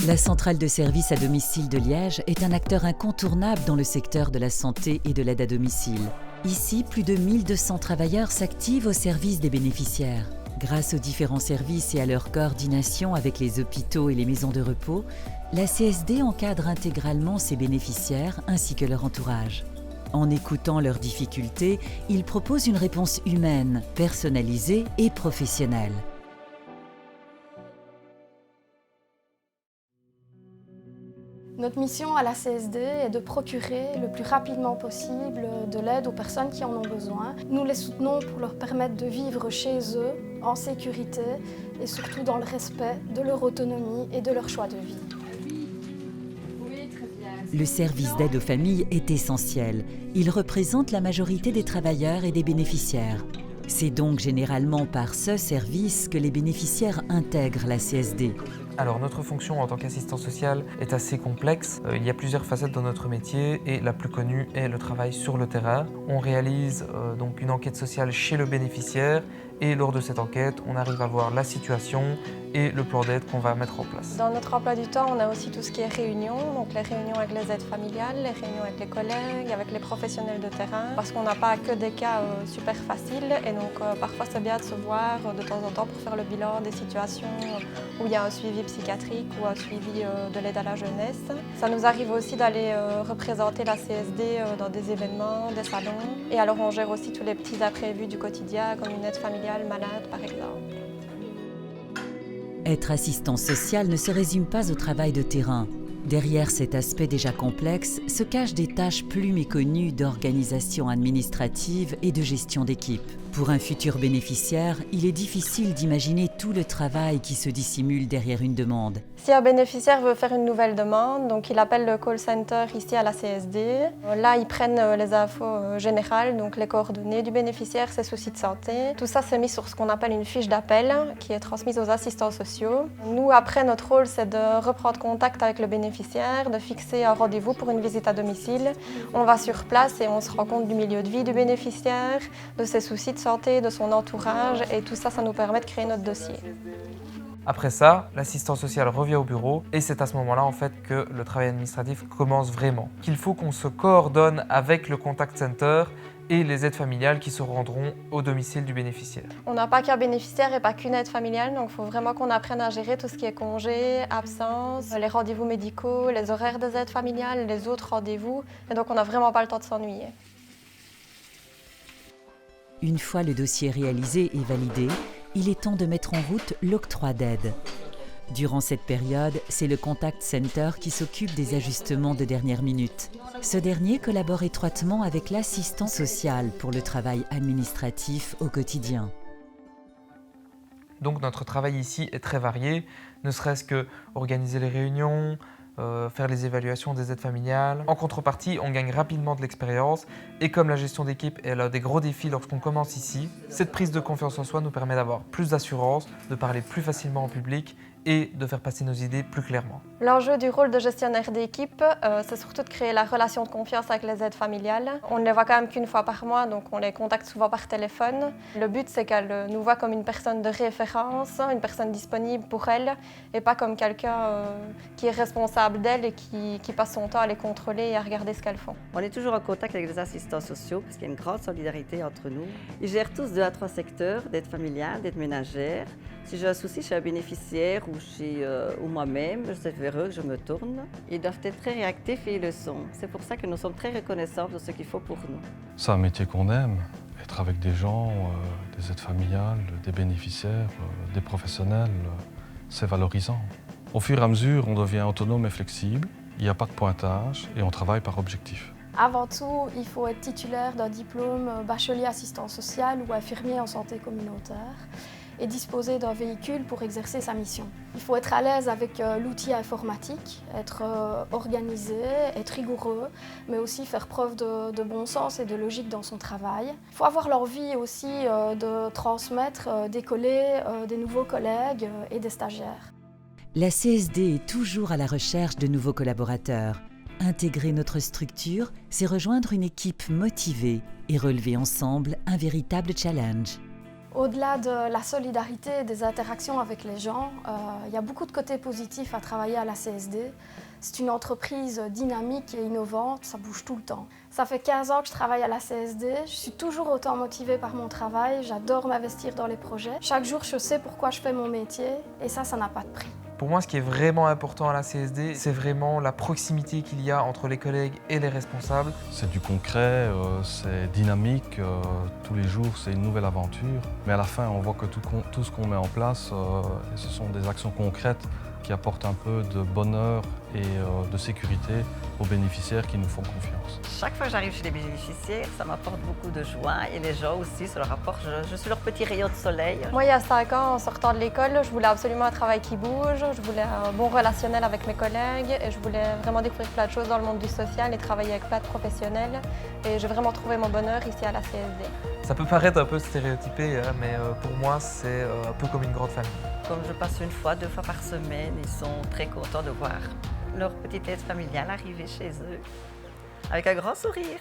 La centrale de services à domicile de Liège est un acteur incontournable dans le secteur de la santé et de l'aide à domicile. Ici, plus de 1200 travailleurs s'activent au service des bénéficiaires. Grâce aux différents services et à leur coordination avec les hôpitaux et les maisons de repos, la CSD encadre intégralement ses bénéficiaires ainsi que leur entourage. En écoutant leurs difficultés, il propose une réponse humaine, personnalisée et professionnelle. Notre mission à la CSD est de procurer le plus rapidement possible de l'aide aux personnes qui en ont besoin. Nous les soutenons pour leur permettre de vivre chez eux, en sécurité et surtout dans le respect de leur autonomie et de leur choix de vie. Le service d'aide aux familles est essentiel. Il représente la majorité des travailleurs et des bénéficiaires. C'est donc généralement par ce service que les bénéficiaires intègrent la CSD. Alors notre fonction en tant qu'assistant social est assez complexe. Il y a plusieurs facettes dans notre métier et la plus connue est le travail sur le terrain. On réalise donc une enquête sociale chez le bénéficiaire et lors de cette enquête, on arrive à voir la situation et le plan d'aide qu'on va mettre en place. Dans notre emploi du temps, on a aussi tout ce qui est réunions, donc les réunions avec les aides familiales, les réunions avec les collègues, avec les professionnels de terrain, parce qu'on n'a pas que des cas super faciles et donc parfois c'est bien de se voir de temps en temps pour faire le bilan des situations où il y a un suivi psychiatrique ou un suivi de l'aide à la jeunesse. Ça nous arrive aussi d'aller représenter la CSD dans des événements, des salons. Et alors on gère aussi tous les petits imprévus du quotidien, comme une aide familiale malade par exemple. Être assistant social ne se résume pas au travail de terrain. Derrière cet aspect déjà complexe se cachent des tâches plus méconnues d'organisation administrative et de gestion d'équipe. Pour un futur bénéficiaire, il est difficile d'imaginer tout le travail qui se dissimule derrière une demande. Si un bénéficiaire veut faire une nouvelle demande, donc il appelle le call center ici à la CSD. Là, ils prennent les infos générales, donc les coordonnées du bénéficiaire, ses soucis de santé. Tout ça, c'est mis sur ce qu'on appelle une fiche d'appel qui est transmise aux assistants sociaux. Nous, après, notre rôle, c'est de reprendre contact avec le bénéficiaire, de fixer un rendez-vous pour une visite à domicile. On va sur place et on se rend compte du milieu de vie du bénéficiaire, de ses soucis de santé, de son entourage, et tout ça, ça nous permet de créer notre dossier. Après ça, l'assistant social revient au bureau et c'est à ce moment-là en fait que le travail administratif commence vraiment. Qu'il faut qu'on se coordonne avec le contact center et les aides familiales qui se rendront au domicile du bénéficiaire. On n'a pas qu'un bénéficiaire et pas qu'une aide familiale, donc il faut vraiment qu'on apprenne à gérer tout ce qui est congés, absences, les rendez-vous médicaux, les horaires des aides familiales, les autres rendez-vous, et donc on n'a vraiment pas le temps de s'ennuyer. Une fois le dossier réalisé et validé, il est temps de mettre en route l'octroi d'aide. Durant cette période, c'est le Contact Center qui s'occupe des ajustements de dernière minute. Ce dernier collabore étroitement avec l'assistant social pour le travail administratif au quotidien. Donc notre travail ici est très varié, ne serait-ce que organiser les réunions, faire les évaluations des aides familiales. En contrepartie, on gagne rapidement de l'expérience et comme la gestion d'équipe est l'un des gros défis lorsqu'on commence ici, cette prise de confiance en soi nous permet d'avoir plus d'assurance, de parler plus facilement en public et de faire passer nos idées plus clairement. L'enjeu du rôle de gestionnaire d'équipe, c'est surtout de créer la relation de confiance avec les aides familiales. On ne les voit quand même qu'une fois par mois, donc on les contacte souvent par téléphone. Le but, c'est qu'elles nous voient comme une personne de référence, une personne disponible pour elles, et pas comme quelqu'un qui est responsable d'elles et qui passe son temps à les contrôler et à regarder ce qu'elles font. On est toujours en contact avec les assistants sociaux, parce qu'il y a une grande solidarité entre nous. Ils gèrent tous 2 à 3 secteurs, d'aide familiale, d'aide ménagère. Si j'ai un souci chez un bénéficiaire ou moi-même, c'est vers eux que je me tourne. Ils doivent être très réactifs et ils le sont. C'est pour ça que nous sommes très reconnaissants de ce qu'il faut pour nous. C'est un métier qu'on aime. Être avec des gens, des aides familiales, des bénéficiaires, des professionnels, c'est valorisant. Au fur et à mesure, on devient autonome et flexible. Il n'y a pas de pointage et on travaille par objectif. Avant tout, il faut être titulaire d'un diplôme bachelier assistant social ou infirmier en santé communautaire et disposer d'un véhicule pour exercer sa mission. Il faut être à l'aise avec l'outil informatique, être organisé, être rigoureux, mais aussi faire preuve de bon sens et de logique dans son travail. Il faut avoir l'envie aussi de transmettre, d'écoler des nouveaux collègues et des stagiaires. La CSD est toujours à la recherche de nouveaux collaborateurs. Intégrer notre structure, c'est rejoindre une équipe motivée et relever ensemble un véritable challenge. Au-delà de la solidarité et des interactions avec les gens, il y a beaucoup de côtés positifs à travailler à la CSD. C'est une entreprise dynamique et innovante, ça bouge tout le temps. Ça fait 15 ans que je travaille à la CSD, je suis toujours autant motivée par mon travail, j'adore m'investir dans les projets. Chaque jour, je sais pourquoi je fais mon métier et ça n'a pas de prix. Pour moi, ce qui est vraiment important à la CSD, c'est vraiment la proximité qu'il y a entre les collègues et les responsables. C'est du concret, c'est dynamique, tous les jours c'est une nouvelle aventure. Mais à la fin, on voit que tout ce qu'on met en place, ce sont des actions concrètes qui apportent un peu de bonheur et de sécurité aux bénéficiaires qui nous font confiance. Chaque fois que j'arrive chez les bénéficiaires, ça m'apporte beaucoup de joie et les gens aussi, ça leur apporte, je suis leur petit rayon de soleil. Moi, il y a 5 ans, en sortant de l'école, je voulais absolument un travail qui bouge, je voulais un bon relationnel avec mes collègues et je voulais vraiment découvrir plein de choses dans le monde du social et travailler avec plein de professionnels. Et j'ai vraiment trouvé mon bonheur ici à la CSD. Ça peut paraître un peu stéréotypé, hein, mais pour moi, c'est un peu comme une grande famille. Comme je passe 1 fois, 2 fois par semaine, ils sont très contents de voir leur petite aide familiale arriver chez eux avec un grand sourire.